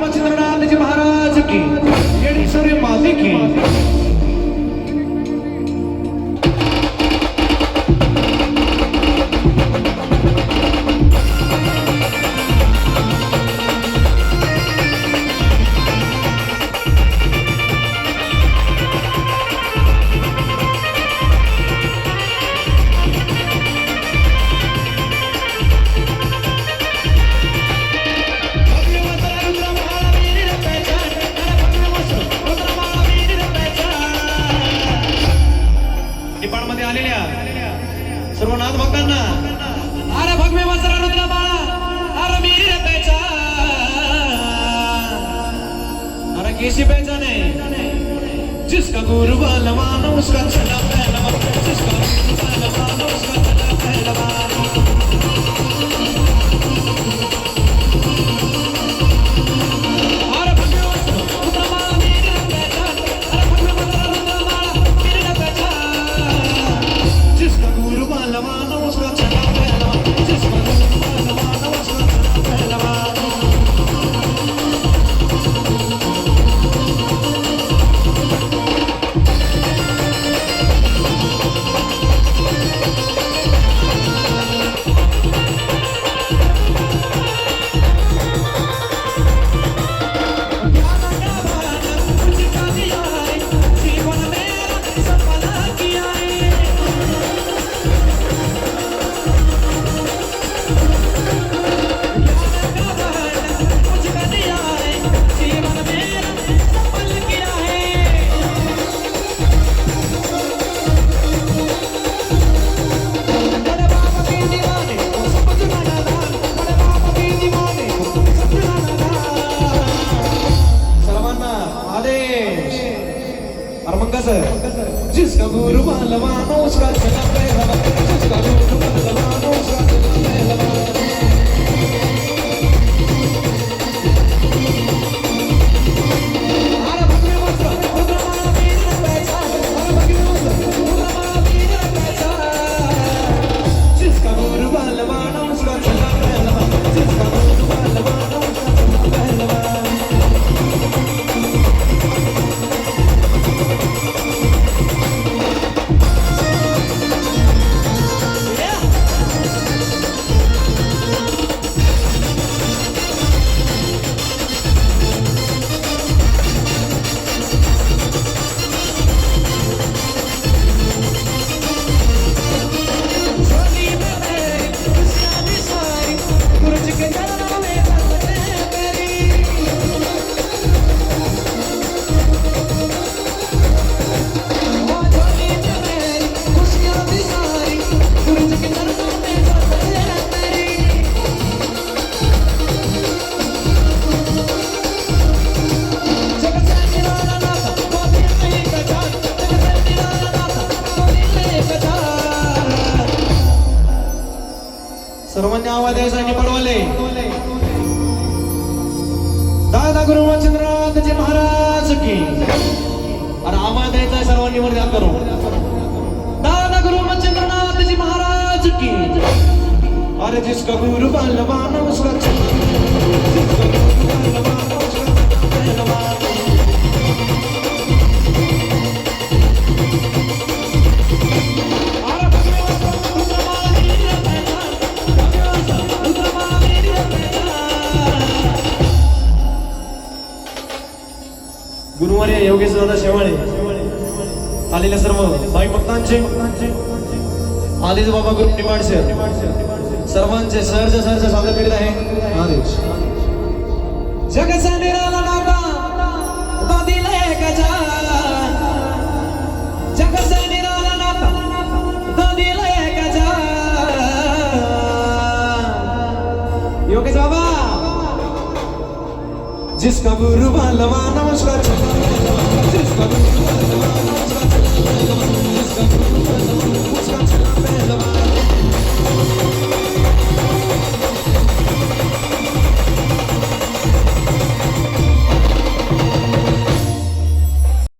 मच्छिंद्रनाथ जी महाराज की येडेश्वरी माते की निपाणमध्ये आलेल्या सर्व नाथ भक्तांना अरे भगवे वस्त्र रुद्र बाळा अरे मीरी रे पहचान अरे किसी पहचाने जिसका गुरु बलवान उसका चला पहलवान जिसका गुरु बलवान उसका चला पहलवान जिसका गुरु बलवान उसका चला पहलवान जिसका गुरु बलवान उसका चला पहलवान अरे भगवे वस्त्र रुद्र माला वीर रे पहचान अरे भगवे वस्त्र रुद्र माला वीर रे पहचान जिसका गुरु बलवान उसका चला पहलवान जिसका गुरु बलवान उसका चला पहलवान सर्वांनी आवाज द्यायचा निपाणवाले दादा गुरु मच्छिंद्रनाथ जी महाराज की और आवाज द्यायचा सर्वांनी वर द्या करो दादा गुरु मच्छिंद्रनाथ जी महाराज की अरे जिसका गुरु बलवान उसका जिसका गुरु बलवान उसका पहलवान गुरुवारी योगेश दादा शेवाळे आलेल्या सर्व भाई भक्तांचे आदेश बाबा गुरु निपाणचे सर्वांचे सहर्ष स्वागत करीत आहे आदेश जगचा निराला नाटा तो दिले गजान जगचा निराला नाटा तो दिले गजान योगेश बाबा जिसका गुरु बलवान उसका चला जिसका गुरु बलवान उसका चला